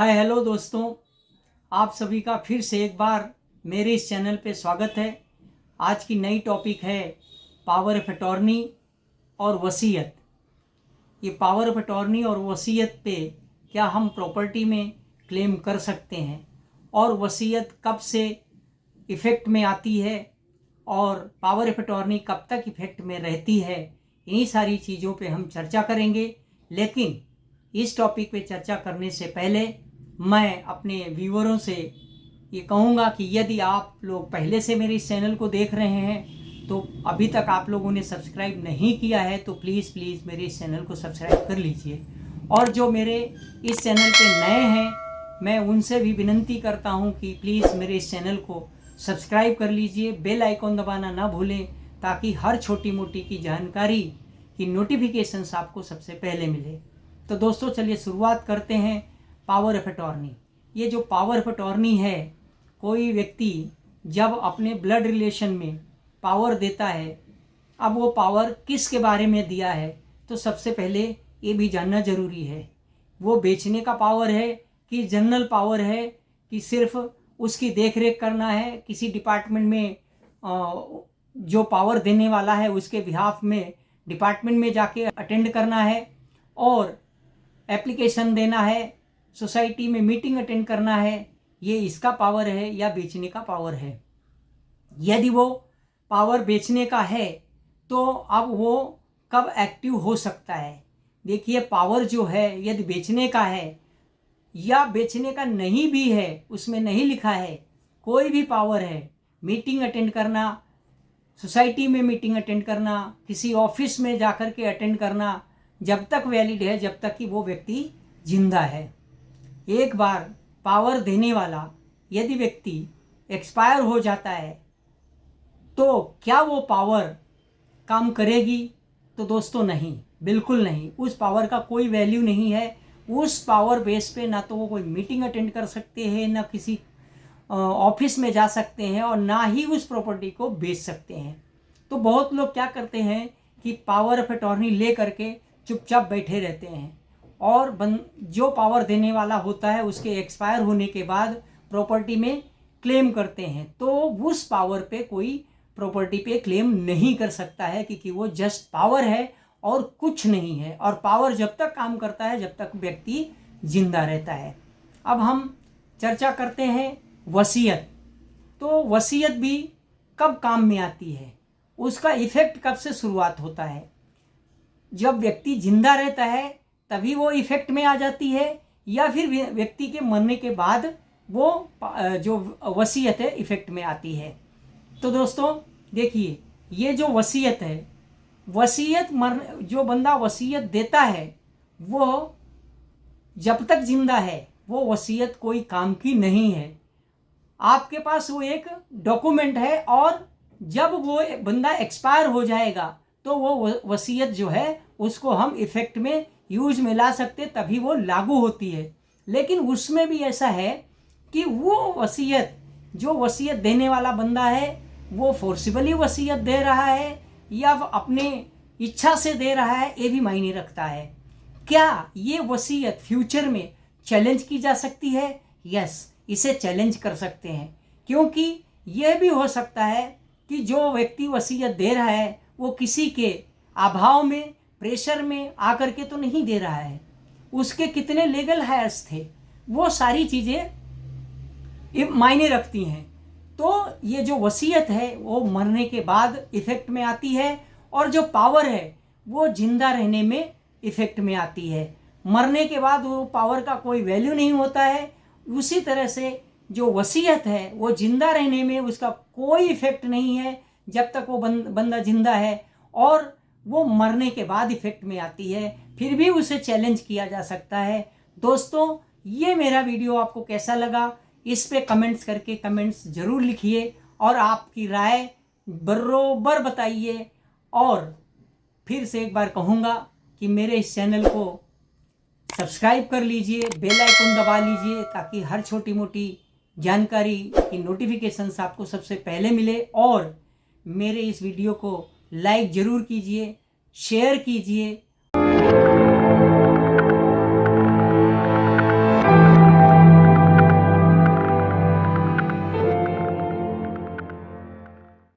Hi hello दोस्तों, आप सभी का फिर से एक बार मेरे इस चैनल पे स्वागत है। आज की नई टॉपिक है पावर ऑफ अटॉर्नी और वसीयत। ये पावर ऑफ अटॉर्नी और वसीयत पे क्या हम प्रॉपर्टी में क्लेम कर सकते हैं और वसीयत कब से इफ़ेक्ट में आती है और पावर ऑफ अटॉर्नी कब तक इफ़ेक्ट में रहती है, इन्हीं सारी चीज़ों पे हम चर्चा करेंगे। लेकिन इस टॉपिक पे चर्चा करने से पहले मैं अपने व्यूअरों से ये कहूँगा कि यदि आप लोग पहले से मेरे इस चैनल को देख रहे हैं तो अभी तक आप लोगों ने सब्सक्राइब नहीं किया है तो प्लीज़ मेरे इस चैनल को सब्सक्राइब कर लीजिए। और जो मेरे इस चैनल पे नए हैं मैं उनसे भी विनती करता हूँ कि प्लीज़ मेरे इस चैनल को सब्सक्राइब कर लीजिए, बेल आइकॉन दबाना ना भूलें ताकि हर छोटी मोटी की जानकारी की नोटिफिकेशंस आपको सबसे पहले मिले। तो दोस्तों चलिए शुरुआत करते हैं। पावर ऑफ अटॉर्नी, ये जो पावर ऑफ अटॉर्नी है, कोई व्यक्ति जब अपने ब्लड रिलेशन में पावर देता है, अब वो पावर किसके बारे में दिया है तो सबसे पहले ये भी जानना ज़रूरी है। वो बेचने का पावर है कि जनरल पावर है कि सिर्फ उसकी देख रेख करना है, किसी डिपार्टमेंट में जो पावर देने वाला है उसके बिहाफ में डिपार्टमेंट में जाके अटेंड करना है और एप्लीकेशन देना है, सोसाइटी में मीटिंग अटेंड करना है, ये इसका पावर है या बेचने का पावर है। यदि वो पावर बेचने का है तो अब वो कब एक्टिव हो सकता है। देखिए, पावर जो है यदि बेचने का है या बेचने का नहीं भी है, उसमें नहीं लिखा है, कोई भी पावर है, मीटिंग अटेंड करना, सोसाइटी में मीटिंग अटेंड करना, किसी ऑफिस में जाकर के अटेंड करना, जब तक वैलिड है, जब तक कि वो व्यक्ति जिंदा है। एक बार पावर देने वाला यदि व्यक्ति एक्सपायर हो जाता है तो क्या वो पावर काम करेगी? तो दोस्तों नहीं, बिल्कुल नहीं। उस पावर का कोई वैल्यू नहीं है। उस पावर बेस पे ना तो वो कोई मीटिंग अटेंड कर सकते हैं, ना किसी ऑफिस में जा सकते हैं और ना ही उस प्रॉपर्टी को बेच सकते हैं। तो बहुत लोग क्या करते हैं कि पावर ऑफ अटॉर्नी ले करके चुपचाप बैठे रहते हैं और जो पावर देने वाला होता है उसके एक्सपायर होने के बाद प्रॉपर्टी में क्लेम करते हैं। तो उस पावर पे कोई प्रॉपर्टी पे क्लेम नहीं कर सकता है क्योंकि वो जस्ट पावर है और कुछ नहीं है। और पावर जब तक काम करता है जब तक व्यक्ति जिंदा रहता है। अब हम चर्चा करते हैं वसीयत। तो वसीयत भी कब काम में आती है, उसका इफेक्ट कब से शुरुआत होता है? जब व्यक्ति जिंदा रहता है तभी वो इफेक्ट में आ जाती है या फिर व्यक्ति के मरने के बाद वो जो वसीयत है इफेक्ट में आती है? तो दोस्तों देखिए, ये जो वसीयत है, वसीयत जो बंदा वसीयत देता है वो जब तक जिंदा है वो वसीयत कोई काम की नहीं है। आपके पास वो एक डॉक्यूमेंट है और जब वो बंदा एक्सपायर हो जाएगा तो वो वसीयत जो है उसको हम इफेक्ट में यूज में ला सकते, तभी वो लागू होती है। लेकिन उसमें भी ऐसा है कि वो वसीयत जो वसीयत देने वाला बंदा है वो फोर्सिबली वसीयत दे रहा है या अपने इच्छा से दे रहा है, ये भी मायने रखता है। क्या ये वसीयत फ्यूचर में चैलेंज की जा सकती है? यस, इसे चैलेंज कर सकते हैं, क्योंकि यह भी हो सकता है कि जो व्यक्ति वसीयत दे रहा है वो किसी के अभाव में, प्रेशर में आकर के तो नहीं दे रहा है। उसके कितने लीगल हायर्स थे, वो सारी चीज़ें मायने रखती हैं। तो ये जो वसीयत है वो मरने के बाद इफेक्ट में आती है और जो पावर है वो जिंदा रहने में इफेक्ट में आती है। मरने के बाद वो पावर का कोई वैल्यू नहीं होता है। उसी तरह से जो वसीयत है वो जिंदा रहने में उसका कोई इफेक्ट नहीं है जब तक वो बंदा जिंदा है, और वो मरने के बाद इफेक्ट में आती है। फिर भी उसे चैलेंज किया जा सकता है। दोस्तों, ये मेरा वीडियो आपको कैसा लगा इस पे कमेंट्स करके कमेंट्स ज़रूर लिखिए और आपकी राय बरोबर बताइए। और फिर से एक बार कहूँगा कि मेरे इस चैनल को सब्सक्राइब कर लीजिए, बेल आइकन दबा लीजिए ताकि हर छोटी मोटी जानकारी की नोटिफिकेशंस आपको सबसे पहले मिले। और मेरे इस वीडियो को लाइक ज़रूर कीजिए, शेयर कीजिए।